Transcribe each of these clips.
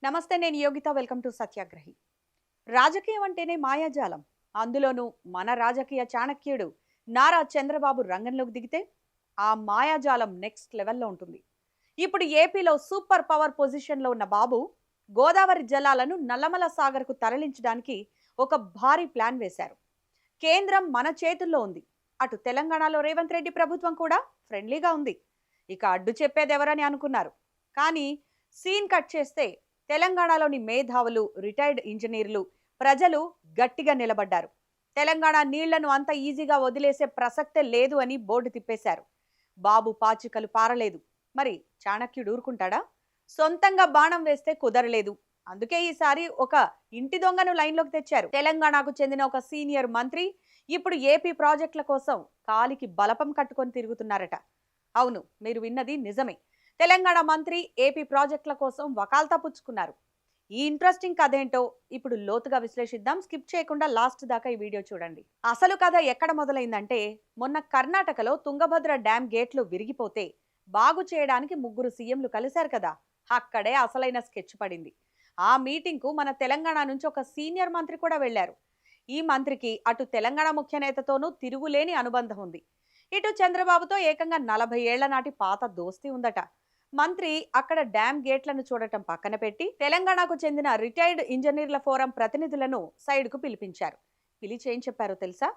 నమస్తే, నేను Yogita. Welcome to సత్యాగ్రహి. రాజకీయం అంటేనే మాయాజాలం. అందులోనూ మన రాజకీయ చాణక్యుడు నారా చంద్రబాబు రంగంలోకి దిగితే ఆ మాయాజాలం నెక్స్ట్ లెవెల్లో ఉంటుంది. ఇప్పుడు ఏపీలో సూపర్ పవర్ పొజిషన్లో ఉన్న బాబు గోదావరి జలాలను నల్లమల సాగర్కు తరలించడానికి ఒక భారీ ప్లాన్ వేశారు. కేంద్రం మన చేతుల్లో ఉంది. అటు తెలంగాణలో రేవంత్ రెడ్డి ప్రభుత్వం కూడా ఫ్రెండ్లీగా ఉంది. ఇక అడ్డు చెప్పేది ఎవరని అనుకున్నారు. కానీ సీన్ కట్ చేస్తే తెలంగాణలోని మేధావులు, రిటైర్డ్ ఇంజనీర్లు, ప్రజలు గట్టిగా నిలబడ్డారు. తెలంగాణ నీళ్లను అంత ఈజీగా వదిలేసే ప్రసక్తే లేదు అని బోర్డు తిప్పేశారు. బాబు పాచికలు పారలేదు. మరి చాణక్యుడు ఊరుకుంటాడా? సొంతంగా బాణం వేస్తే కుదరలేదు. అందుకే ఈసారి ఒక ఇంటి దొంగను లైన్లోకి తెచ్చారు. తెలంగాణకు చెందిన ఒక సీనియర్ మంత్రి ఇప్పుడు ఏపీ ప్రాజెక్టుల కోసం కాలికి బలపం కట్టుకొని తిరుగుతున్నారట. అవును, మీరు విన్నది నిజమే. తెలంగాణ మంత్రి ఏపీ ప్రాజెక్టుల కోసం వకాల్తా పుచ్చుకున్నారు. ఈ ఇంట్రెస్టింగ్ కథ ఏంటో ఇప్పుడు లోతుగా విశ్లేషిద్దాం. స్కిప్ చేయకుండా లాస్ట్ దాకా ఈ వీడియో చూడండి. అసలు కథ ఎక్కడ మొదలైందంటే, మొన్న కర్ణాటకలో తుంగభద్ర డ్యామ్ గేట్లు విరిగిపోతే బాగు చేయడానికి ముగ్గురు సీఎంలు కలిశారు కదా. అక్కడే అసలైన స్కెచ్ పడింది. ఆ మీటింగ్కు మన తెలంగాణ నుంచి ఒక సీనియర్ మంత్రి కూడా వెళ్లారు. ఈ మంత్రికి అటు తెలంగాణ ముఖ్య నేతతోనూ తిరుగులేని అనుబంధం ఉంది. ఇటు చంద్రబాబుతో ఏకంగా 40 ఏళ్ల నాటి పాత దోస్తీ ఉందట. మంత్రి అక్కడ డ్యామ్ గేట్లను చూడటం పక్కన పెట్టి తెలంగాణకు చెందిన రిటైర్డ్ ఇంజనీర్ల ఫోరం ప్రతినిధులను సైడ్కు పిలిపించారు. పిలిచి ఏం చెప్పారో తెలుసా?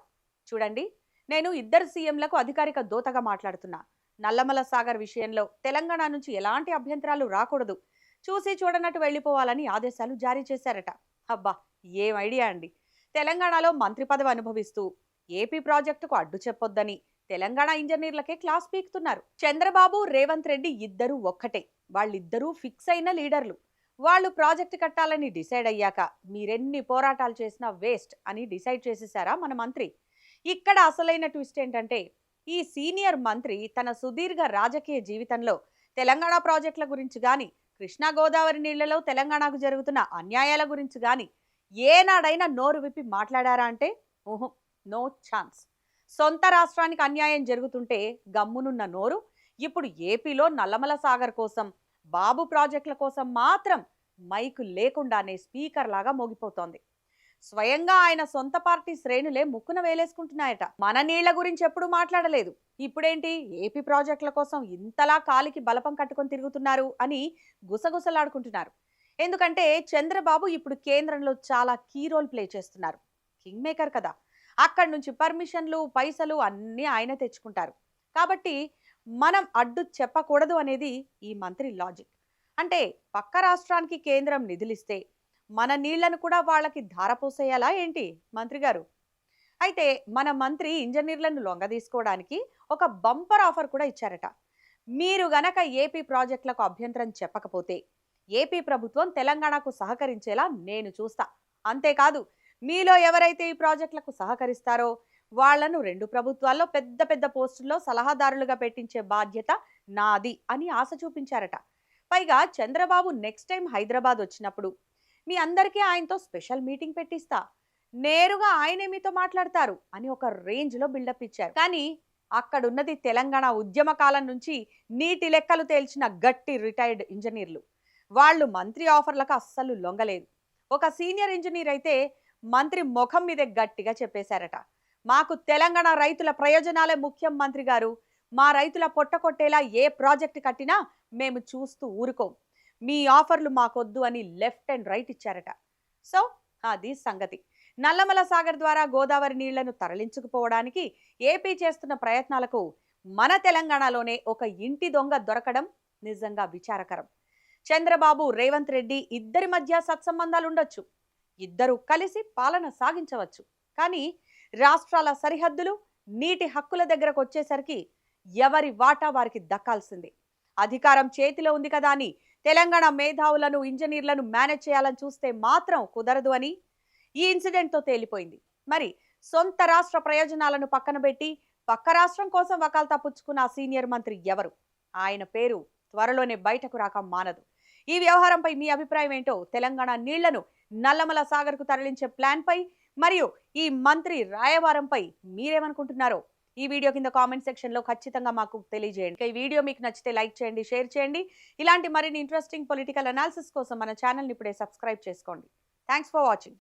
చూడండి, నేను ఇద్దరు సీఎంలకు అధికారిక దూతగా మాట్లాడుతున్నా. నల్లమల సాగర్ విషయంలో తెలంగాణ నుంచి ఎలాంటి అభ్యంతరాలు రాకూడదు. చూసి చూడనట్టు వెళ్లిపోవాలని ఆదేశాలు జారీ చేశారట. అబ్బా, ఏం ఐడియా అండి! తెలంగాణలో మంత్రి పదవి అనుభవిస్తూ ఏపీ ప్రాజెక్టుకు అడ్డు చెప్పొద్దని తెలంగాణ ఇంజనీర్లకే క్లాస్ పీకుతున్నారు. చంద్రబాబు, రేవంత్ రెడ్డి ఇద్దరూ ఒక్కటే. వాళ్ళిద్దరూ ఫిక్స్ అయిన లీడర్లు. వాళ్ళు ప్రాజెక్టు కట్టాలని డిసైడ్ అయ్యాక మీరెన్ని పోరాటాలు చేసినా వేస్ట్ అని డిసైడ్ చేసేసారా మన మంత్రి? ఇక్కడ అసలైన ట్విస్ట్ ఏంటంటే, ఈ సీనియర్ మంత్రి తన సుదీర్ఘ రాజకీయ జీవితంలో తెలంగాణ ప్రాజెక్టుల గురించి గాని, కృష్ణా గోదావరి నీళ్లలో తెలంగాణకు జరుగుతున్న అన్యాయాల గురించి గాని ఏనాడైనా నోరు విప్పి మాట్లాడారా అంటే ఓహో, నో ఛాన్స్. సొంత రాష్ట్రానికి అన్యాయం జరుగుతుంటే గమ్మునున్న నోరు ఇప్పుడు ఏపీలో నల్లమల సాగర్ కోసం, బాబు ప్రాజెక్టుల కోసం మాత్రం మైకు లేకుండానే స్పీకర్ లాగా మోగిపోతోంది. స్వయంగా ఆయన సొంత పార్టీ శ్రేణులే ముక్కున వేలేసుకుంటున్నాయట. మన నీళ్ల గురించి ఎప్పుడూ మాట్లాడలేదు, ఇప్పుడేంటి ఏపీ ప్రాజెక్టుల కోసం ఇంతలా కాలికి బలపం కట్టుకొని తిరుగుతున్నారు అని గుసగుసలాడుకుంటున్నారు. ఎందుకంటే చంద్రబాబు ఇప్పుడు కేంద్రంలో చాలా కీ రోల్ ప్లే చేస్తున్నారు. కింగ్ మేకర్ కదా. అక్కడి నుంచి పర్మిషన్లు, పైసలు అన్నీ ఆయన తెచ్చుకుంటారు. కాబట్టి మనం అడ్డు చెప్పకూడదు అనేది ఈ మంత్రి లాజిక్. అంటే పక్క రాష్ట్రానికి కేంద్రం నిధులిస్తే మన నీళ్లను కూడా వాళ్ళకి ధారపోసేయాలా ఏంటి మంత్రి గారు? అయితే మన మంత్రి ఇంజనీర్లను లొంగ తీసుకోవడానికి ఒక బంపర్ ఆఫర్ కూడా ఇచ్చారట. మీరు గనక ఏపీ ప్రాజెక్టులకు అభ్యంతరం చెప్పకపోతే ఏపీ ప్రభుత్వం తెలంగాణకు సహకరించేలా నేను చూస్తా. అంతేకాదు, మీలో ఎవరైతే ఈ ప్రాజెక్టులకు సహకరిస్తారో వాళ్లను 2 ప్రభుత్వాల్లో పెద్ద పెద్ద పోస్టుల్లో సలహాదారులుగా పెట్టించే బాధ్యత నాది అని ఆశ చూపించారట. పైగా చంద్రబాబు నెక్స్ట్ టైం హైదరాబాద్ వచ్చినప్పుడు మీ అందరికీ ఆయనతో స్పెషల్ మీటింగ్ పెట్టిస్తా, నేరుగా ఆయనే మీతో మాట్లాడతారు అని ఒక రేంజ్లో బిల్డప్ ఇచ్చారు. కానీ అక్కడున్నది తెలంగాణ ఉద్యమ కాలం నుంచి నీటి లెక్కలు తేల్చిన గట్టి రిటైర్డ్ ఇంజనీర్లు. వాళ్ళు మంత్రి ఆఫర్లకు అస్సలు లొంగలేదు. ఒక సీనియర్ ఇంజనీర్ అయితే మంత్రి ముఖం మీదే గట్టిగా చెప్పేశారట, మాకు తెలంగాణ రైతుల ప్రయోజనాలే ముఖ్యం మంత్రి గారు. మా రైతుల పొట్టకొట్టేలా ఏ ప్రాజెక్టు కట్టినా మేము చూస్తూ ఊరుకోం. మీ ఆఫర్లు మాకొద్దు అని లెఫ్ట్ అండ్ రైట్ ఇచ్చారట. సో అది సంగతి. నల్లమల సాగర్ ద్వారా గోదావరి నీళ్లను తరలించుకుపోవడానికి ఏపీ చేస్తున్న ప్రయత్నాలకు మన తెలంగాణలోనే ఒక ఇంటి దొంగ దొరకడం నిజంగా విచారకరం. చంద్రబాబు, రేవంత్ రెడ్డి ఇద్దరి మధ్య సత్సంబంధాలుండొచ్చు, ఇద్దరు కలిసి పాలన సాగించవచ్చు. కానీ రాష్ట్రాల సరిహద్దులు, నీటి హక్కుల దగ్గరకు వచ్చేసరికి ఎవరి వాటా వారికి దక్కాల్సిందే. అధికారం చేతిలో ఉంది కదా అని తెలంగాణ మేధావులను, ఇంజనీర్లను మేనేజ్ చేయాలని చూస్తే మాత్రం కుదరదు అని ఈ ఇన్సిడెంట్తో తేలిపోయింది. మరి సొంత రాష్ట్ర ప్రయోజనాలను పక్కన పెట్టి పక్క రాష్ట్రం కోసం వకాల్తా పుచ్చుకున్న సీనియర్ మంత్రి ఎవరు? ఆయన పేరు త్వరలోనే బయటకు రాక మానదు. ఈ వ్యవహారంపై మీ అభిప్రాయం ఏంటో, తెలంగాణ నీళ్లను నల్లమల సాగర్కు తరలించే ప్లాన్ పై మరియు ఈ మంత్రి రాయవారంపై మీరేమనుకుంటున్నారో ఈ వీడియో కింద కామెంట్ సెక్షన్లో ఖచ్చితంగా మాకు తెలియజేయండి. ఈ వీడియో మీకు నచ్చితే లైక్ చేయండి, షేర్ చేయండి. ఇలాంటి మరిన్ని ఇంట్రెస్టింగ్ పొలిటికల్ అనాలిసిస్ కోసం మన ఛానల్ని ఇప్పుడే సబ్స్క్రైబ్ చేసుకోండి. Thanks for watching.